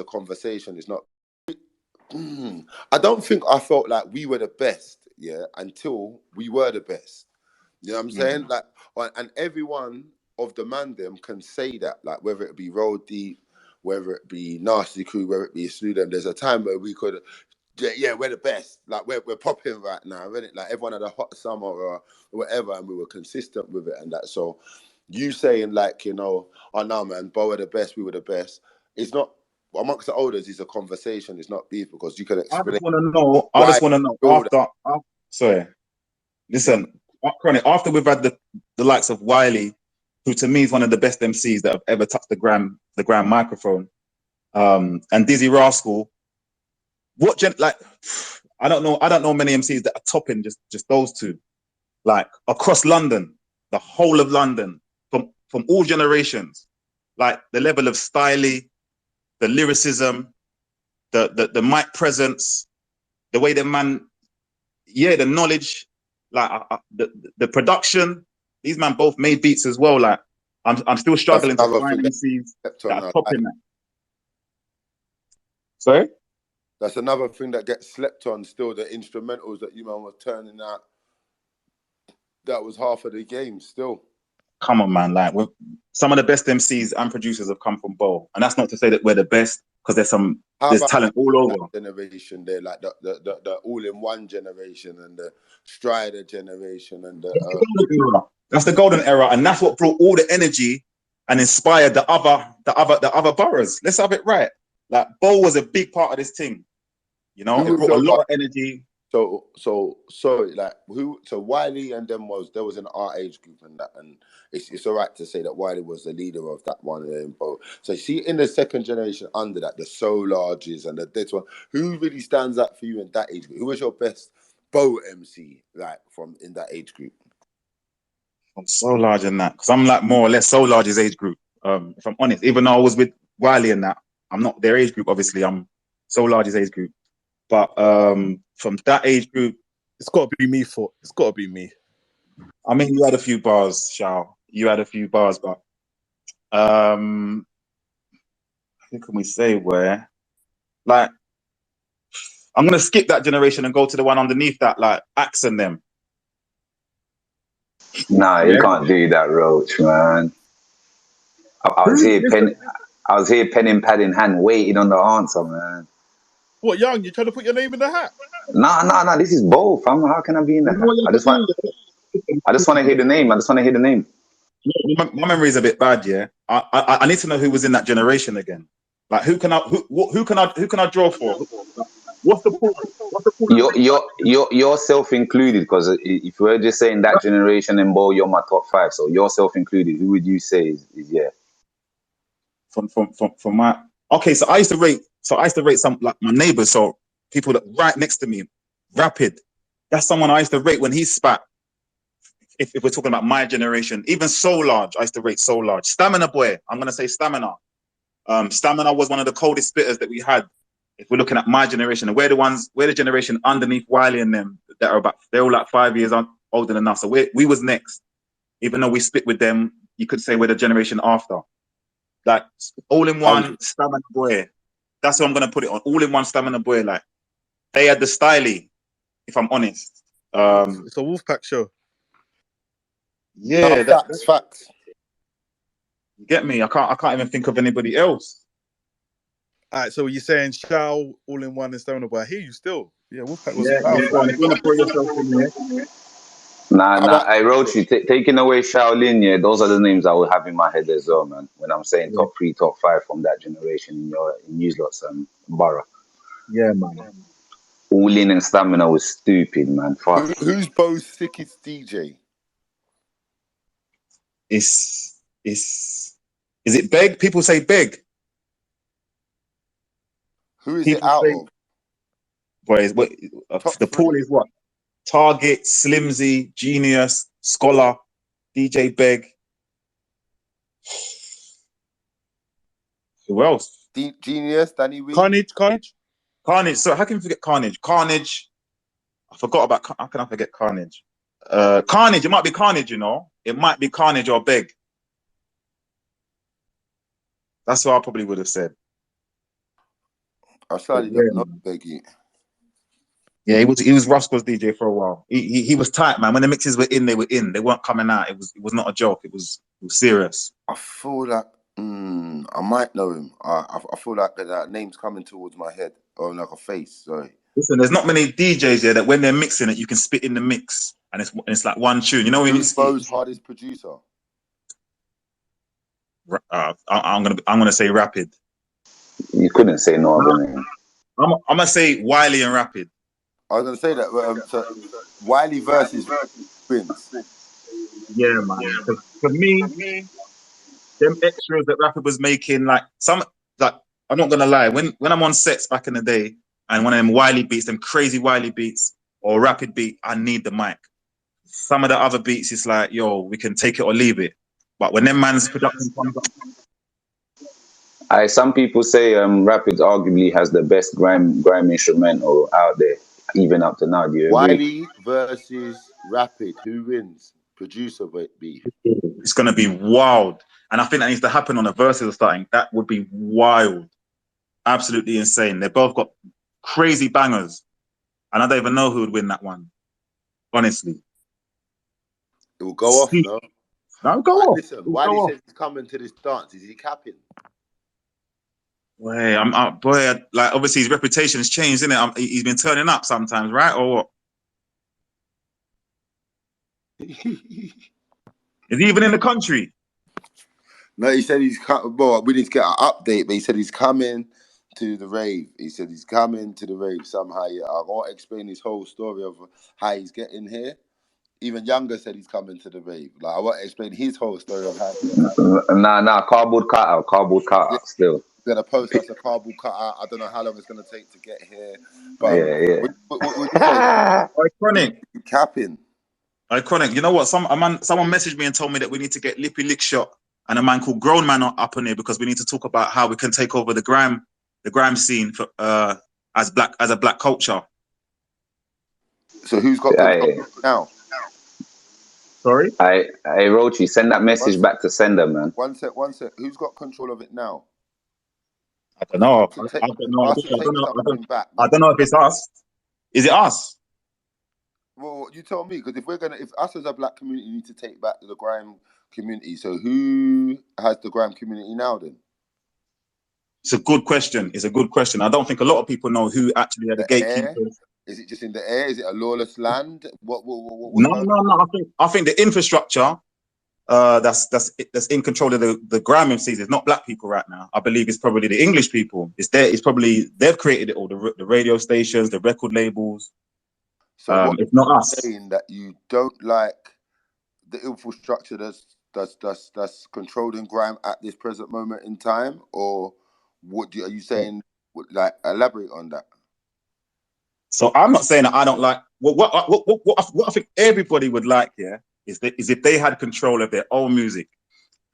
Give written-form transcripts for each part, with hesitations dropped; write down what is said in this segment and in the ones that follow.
conversation. It's not. I don't think I felt like we were the best, yeah, until we were the best. You know what I'm saying? Like, and every one of the man them can say that, like, whether it be Roll Deep, whether it be Nasty Crew, whether it be Slew Them, there's a time where we could, yeah, we're the best. Like, we're popping right now, isn't it? Like, everyone had a hot summer or whatever, and we were consistent with it and that. So, you saying, like, you know, oh, no, man, Bo were the best, we were the best. It's not, amongst the elders, it's a conversation, it's not beef, because you can explain. I just want to know after sorry. Listen, Chronik, after we've had the likes of Wiley, who to me is one of the best MCs that have ever touched the gram microphone, and Dizzy Rascal, I don't know many MCs that are topping just those two. Like across London, the whole of London, from all generations, like the level of styling, the lyricism, the mic presence, the way the man, the knowledge, like the production. These man both made beats as well. Like I'm still struggling to find MCs that are topping that. Sorry? That's another thing that gets slept on still, the instrumentals that you man was turning out. That was half of the game still. Come on, man. Like, some of the best MCs and producers have come from Bo. And that's not to say that we're the best, because there's talent all over. Generation there, like the all-in-one generation and the Strider generation and that's the golden era, and that's what brought all the energy and inspired the other boroughs. Let's have it right. Like, Bo was a big part of this thing. You know, it brought a lot of energy. So like so Wiley and them there was an our age group and that, and it's all right to say that Wiley was the leader of that one and Bo. So see, in the second generation under that, the So Larges and this one, who really stands out for you in that age group? Who was your best Bo MC, like, from in that age group? I'm So Large in that, because I'm like more or less So Large's age group. If I'm honest, even though I was with Wiley and that, I'm not their age group. Obviously, I'm So Large's age group. But from that age group, it's got to be me. It's got to be me. I mean, you had a few bars, Shao. You had a few bars, but who can we say where? Like, I'm gonna skip that generation and go to the one underneath that, like Axe and them. Nah, you can't do that, Roach, man. I was here, pen and pad in hand, waiting on the answer, man. What, Young? You trying to put your name in the hat? Nah. This is both. How can I be in the hat? I just want to hear the name. My memory is a bit bad, yeah. I need to know who was in that generation again. Like, who can I draw for? What's the pool? Yourself included, because if we're just saying that generation and Bo, you're my top 5. So yourself included, who would you say is yeah? From my so I used to rate some, like, my neighbors, so people that right next to me. Rapid, that's someone I used to rate when he spat. If we're talking about my generation, even So Large, I used to rate So Large. Stamina Boy, I'm gonna say Stamina. Stamina was one of the coldest spitters that we had. If we're looking at my generation, and we're the generation underneath Wiley and them that are they're all like 5 years older than us. So we was next, even though we spit with them. You could say we're the generation after. Like, all-in-one Stamina Boy. That's what I'm gonna put it on. All-in-one Stamina Boy. Like, they had the styling, if I'm honest. It's a Wolfpack show. Yeah, that's facts. You get me? I can't even think of anybody else. All right, so you're saying Shao, All-in-One, and Stamina Boy. I hear you still. Yeah, Wolfpack was powerful. If you want to put yourself in there. Nah, I wrote you. Taking away Shaolin, yeah, those are the names I would have in my head as well, man. When I'm saying top 3, top 5 from that generation in News Lots and Borough. Yeah, man. All in and Stamina was stupid, man. Fuck. Who's Bo's sickest DJ? Is it Beg? People say Beg. Who is it out of? The pool is what? Target, Slimzy, Genius, Scholar, DJ Beg. Who else? Genius, Danny Wee. Carnage. So how can you forget Carnage? Carnage. I forgot about. How can I forget Carnage? Carnage. It might be Carnage. You know, it might be Carnage or Beg. That's what I probably would have said. I slightly Yeah, don't know man. Beggy. Yeah, he was Roscoe's DJ for a while. He was tight, man. When the mixes were in, they were in. They weren't coming out. It was not a joke. It was serious. I feel like I might know him. I feel like that name's coming towards my head or like a face. Sorry. Listen, there's not many DJs here that when they're mixing it, you can spit in the mix and it's like one tune. You know when Who's Bo's hardest producer? I'm gonna say Rapid. You couldn't say no other name. I'm gonna say Wiley and Rapid. I was gonna say that. So Wiley versus wins. Yeah, man. For me, them extras that Rapid was making, like I'm not gonna lie, when I'm on sets back in the day and one of them Wiley beats, them crazy Wiley beats or Rapid beat, I need the mic. Some of the other beats, it's like, yo, we can take it or leave it. But when them man's production comes up, Some people say Rapid arguably has the best grime instrumental out there, even up to now. Do you agree? Wiley versus Rapid. Who wins? Producer beef. it's gonna be wild. And I think that needs to happen on a versus or something. That would be wild. Absolutely insane. They both got crazy bangers. And I don't even know who would win that one. Honestly. It will go off, no? No, go off. Listen, Wiley says he's coming to this dance. Is he capping? Boy, like obviously his reputation has changed, isn't it? He's been turning up sometimes, right? Or what? Is he even in the country? No, he said he's coming. Well, we need to get an update, but he said he's coming to the rave. He said he's coming to the rave somehow. Yeah, I won't explain his whole story of how he's getting here. Even Younger said he's coming to the rave. Like I won't explain his whole story of how. Nah, cardboard cutout still. He's gonna post us a cardboard cutout. I don't know how long it's gonna take to get here, but Yeah. what you say? Iconic. Capping. Iconic. You know what? Someone messaged me and told me that we need to get Lippy Lickshot and a man called Grown Man up on here because we need to talk about how we can take over the grime scene for as a black culture. So who's got control now? Sorry? Hey, Roachee, send that message back to sender, man. One sec. Who's got control of it now? I don't know. Back, I don't know if it's us. Is it us? Well, you tell me, because if us as a black community need to take back the grime community, so who has the grime community now then? It's a good question. I don't think a lot of people know who actually are the gatekeepers. Is it just in the air? Is it a lawless land? No. I think the infrastructure that's in control of the grime MCs is not black people right now. I believe it's probably the English people. It's probably they've created it all. The radio stations, the record labels. So it's not us. Saying that you don't like the infrastructure that's controlling grime at this present moment in time, or are you saying? Like, elaborate on that. So I'm not saying that I don't like what I think everybody would like, is if they had control of their own music,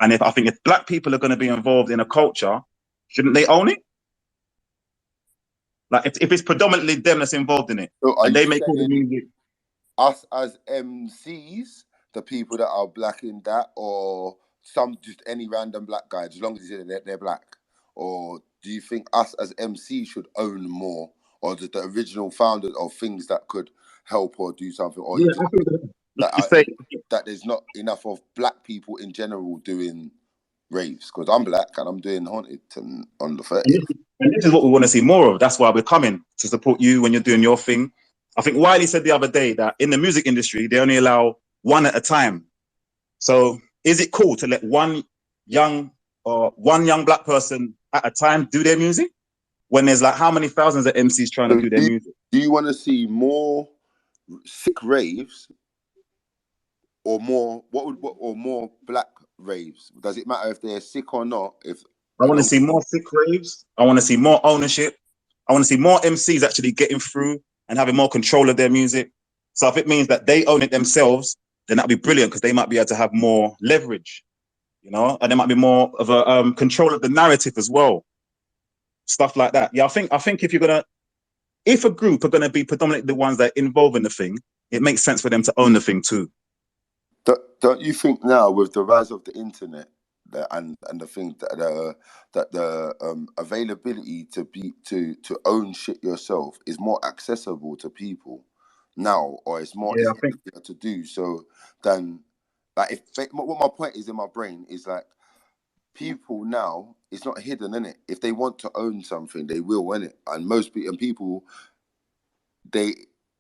and if black people are going to be involved in a culture, shouldn't they own it? Like if it's predominantly them that's involved in it, so and they make all the music. Us as MCs, the people that are black in that, or just any random black guy, as long as they're black, or do you think us as MCs should own more, or the original founders of things that could help or do something, or that there's not enough of black people in general doing raves? Because I'm black and I'm doing Haunted on the 30th. And this is what we want to see more of. That's why we're coming to support you when you're doing your thing. I think Wiley said the other day that in the music industry, they only allow one at a time. So is it cool to let one young black person at a time do their music when there's like how many thousands of MCs trying to do their music? Do you want to see more sick raves or more black raves? Does it matter if they're sick or not? I want to see more sick raves. I want to see more ownership. I want to see more MCs actually getting through and having more control of their music. So if it means that they own it themselves, then that'd be brilliant because they might be able to have more leverage, and there might be more of a control of the narrative as well. Stuff like that. Yeah, I think if a group are gonna be predominantly the ones that are involved in the thing, it makes sense for them to own the thing too. Don't you think now with the rise of the internet and the thing that the availability to own shit yourself is more accessible to people now, or it's Yeah, I think. easier to do so than like what my point is in my brain is like people now, it's not hidden in it. If they want to own something, they will in it, and people they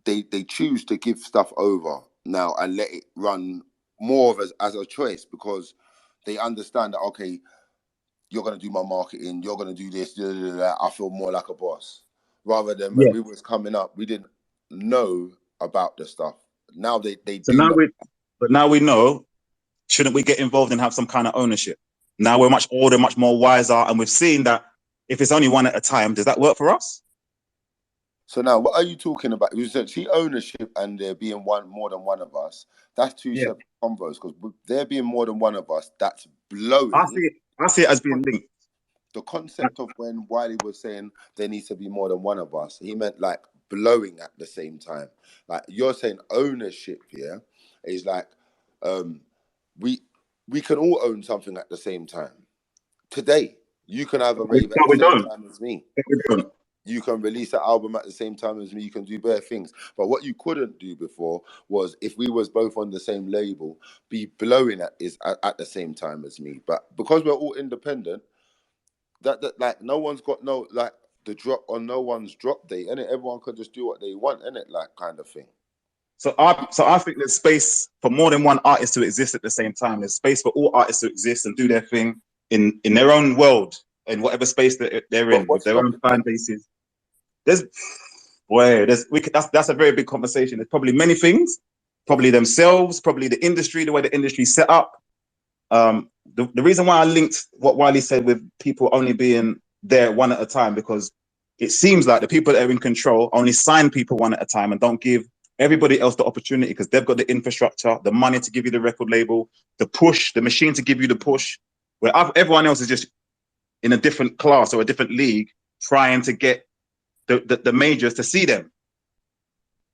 they choose to give stuff over now and let it run more of as a choice because they understand that okay, you're gonna do my marketing, you're gonna do this, I feel more like a boss. Rather than when Yeah. we was coming up, we didn't know about the stuff. Now they So do know. now we know. Shouldn't we get involved and have some kind of ownership? Now we're much older, much more wiser, and we've seen that if it's only one at a time, does that work for us? So now, what are you talking about? You said see ownership and there being more than one of us. That's two Yeah, separate convos because there being more than one of us, that's I blowing. see it. I see it as being linked. The concept of when Wiley was saying there needs to be more than one of us, he meant like blowing at the same time. Like you're saying ownership here is like we we can all own something at the same time. Today, you can have a No, rave at the we same don't. time as me. We don't. You can release an album at the same time as me. You can do bare things. But what you couldn't do before was if we was both on the same label, be blowing at the same time as me. But because we're all independent, that like no one's got no like the drop on no one's drop date, and everyone could just do what they want, in it, like kind of thing. So I think there's space for more than one artist to exist at the same time. There's space for all artists to exist and do their thing in their own world, in whatever space that they're But in, with what's their own stopping fan them? bases. There's boy, that's a very big conversation. There's probably many things, probably themselves, probably the industry, the way the industry's set up. The reason why I linked what Wiley said with people only being there one at a time, because it seems like the people that are in control only sign people one at a time and don't give everybody else the opportunity because they've got the infrastructure, the money to give you the record label, the push, the machine to give you the push, where everyone else is just in a different class or a different league trying to get the majors to see them.